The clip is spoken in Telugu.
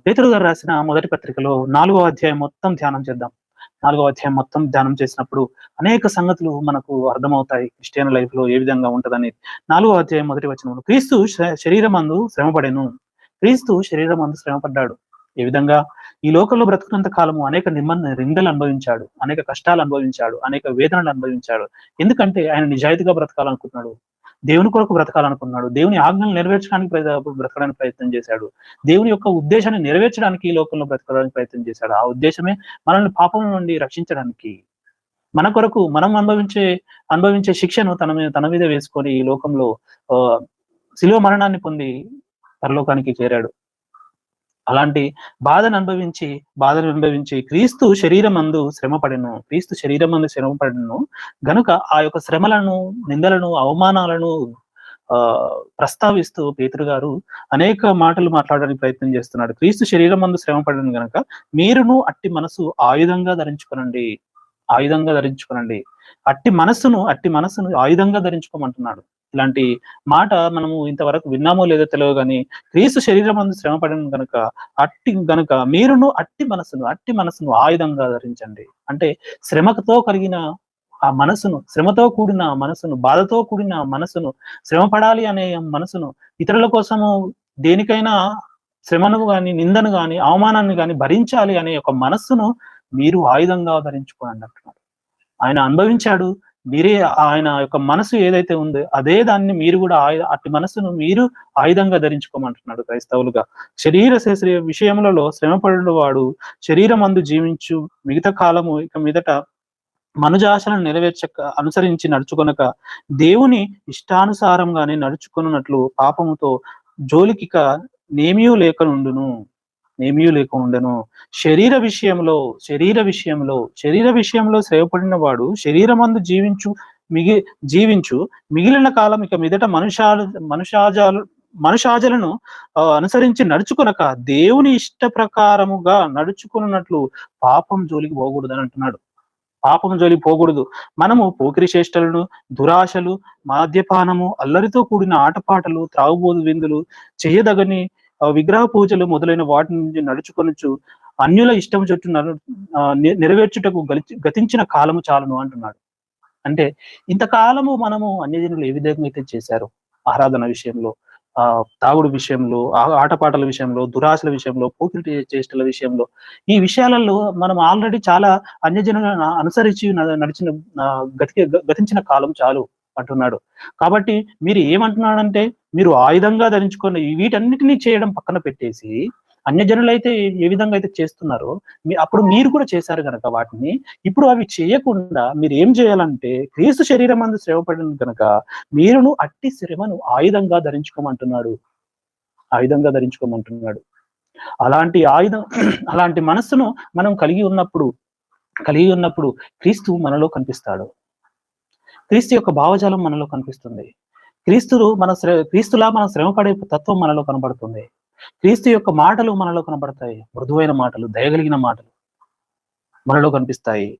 పేతురు గారు రాసిన మొదటి పత్రికలో 4వ అధ్యాయం మొత్తం ధ్యానం చేద్దాం. 4వ అధ్యాయం మొత్తం ధ్యానం చేసినప్పుడు అనేక సంగతులు మనకు అర్థమవుతాయి. క్రిస్టియన్ లైఫ్‌లో ఏ విధంగా ఉంటదనేది. 4వ అధ్యాయం మొదటి వచనంలో క్రీస్తు శరీరమందు శ్రమపడెను. క్రీస్తు శరీరమందు శ్రమపడ్డాడు. ఏ విధంగా? ఈ లోకంలో బ్రతుకున్నంత కాలము అనేక నిందలు అనుభవించాడు. అనేక కష్టాలు అనుభవించాడు. అనేక వేదనలు అనుభవించాడు. ఎందుకంటే ఆయన నిజాయితీగా బ్రతకాలనుకుంటున్నాడు. దేవుని కొరకు బ్రతకాలనుకున్నాడు. దేవుని ఆజ్ఞలు నెరవేర్చడానికి బ్రతకడానికి ప్రయత్నం చేశాడు. దేవుని యొక్క ఉద్దేశాన్ని నెరవేర్చడానికి ఈ లోకంలో బ్రతకడానికి ప్రయత్నం చేశాడు. ఆ ఉద్దేశమే మనల్ని పాపం నుండి రక్షించడానికి. మన కొరకు మనం అనుభవించే శిక్షను తన మీద వేసుకొని ఈ లోకంలో శిలువ మరణాన్ని పొంది పరలోకానికి చేరాడు. అలాంటి బాధను అనుభవించి క్రీస్తు శరీరమందు శ్రమపడెను. క్రీస్తు శరీరమందు శ్రమపడెను గనుక ఆ యొక్క శ్రమలను, నిందలను, అవమానాలను ప్రస్తావిస్తూ పేతురు గారు అనేక మాటలు మాట్లాడడానికి ప్రయత్నం చేస్తున్నాడు. క్రీస్తు శరీరమందు శ్రమపడెను గనక మీరును అట్టి మనసు ఆయుధంగా ధరించుకొనండి. అట్టి మనస్సును ఆయుధంగా ధరించుకోమంటున్నాడు. ఇలాంటి మాట మనము ఇంతవరకు విన్నామో లేదో తెలియదు కానీ క్రీస్తు శరీరమందు శ్రమపడను గనుక మీరును అట్టి మనసును ఆయుధంగా ధరించండి. అంటే శ్రమతో కలిగిన ఆ మనసును, శ్రమతో కూడిన మనసును, బాధతో కూడిన మనసును, శ్రమపడాలి అనే మనసును, ఇతరుల కోసము దేనికైనా శ్రమను గాని, నిందను గాని, అవమానాన్ని గాని భరించాలి అనే ఒక మనస్సును మీరు ఆయుధంగా ధరించుకోండి అంటున్నారు. ఆయన అనుభవించాడు. ఆయన యొక్క మనసు ఏదైతే ఉందో అదే దాన్ని మీరు కూడా అట్టి మనసును మీరు ఆయుధంగా ధరించుకోమంటున్నాడు క్రైస్తవులుగా. శరీర విషయములలో శ్రమపడు వాడు శరీరమందు జీవించు మిగతా కాలము ఇక మీదట మనుజాశలను అనుసరించి నడుచుకొనక దేవుని ఇష్టానుసారంగానే నడుచుకున్నట్లు పాపముతో జోలికిక నేమియూ లేక ఉండెను. శరీర విషయంలో శ్రమపడిన వాడు శరీరమందు జీవించు మిగిలిన కాలం ఇక మీదట మనుషాజలను అనుసరించి నడుచుకొనక దేవుని ఇష్ట ప్రకారముగా నడుచుకున్నట్లు పాపం జోలికి పోకూడదని అంటున్నాడు. పాపం జోలికి పోకూడదు. మనము పోకిరి చేష్టలను, దురాశలు, మద్యపానము, అల్లరితో కూడిన ఆటపాటలు, త్రాగుబోదు విందులు, చేయదగని విగ్రహ పూజలు మొదలైన వాటి నుంచి నడుచుకొనొచ్చు అన్యుల ఇష్టం చుట్టూ నెరవేర్చుటకు గతించిన కాలము చాలును అంటున్నాడు. అంటే ఇంతకాలము మనము అన్యజనులు ఏ విధంగా అయితే చేశారు, ఆరాధన విషయంలో, తాగుడు విషయంలో, ఆటపాటల విషయంలో, దురాశల విషయంలో, పోకిరి చేష్టల విషయంలో, ఈ విషయాలలో మనం ఆల్రెడీ చాలా అన్యజనులను అనుసరించి గతించిన కాలం చాలు అంటున్నాడు. కాబట్టి మీరు ఏమంటున్నాడంటే మీరు ఆయుధంగా ధరించుకొని వీటన్నిటినీ చేయడం పక్కన పెట్టేసి అన్యజనులైతే ఏ విధంగా అయితే చేస్తున్నారో అప్పుడు మీరు కూడా చేశారు కనుక వాటిని ఇప్పుడు అవి చేయకుండా మీరు ఏం చేయాలంటే క్రీస్తు శరీరమందు శ్రమపడిన కనుక మీరును అట్టి శ్రమను ఆయుధంగా ధరించుకోమంటున్నాడు. అలాంటి మనస్సును మనం కలిగి ఉన్నప్పుడు క్రీస్తు మనలో కనిపిస్తాడు. క్రీస్తు యొక్క భావజాలం మనలో కనిపిస్తుంది. క్రీస్తులా మనం శ్రమపడే తత్వం మనలో కనబడుతుంది. క్రీస్తు యొక్క మాటలు మనలో కనబడతాయి. మృదువైన మాటలు, దయగలిగిన మాటలు మనలో కనిపిస్తాయి.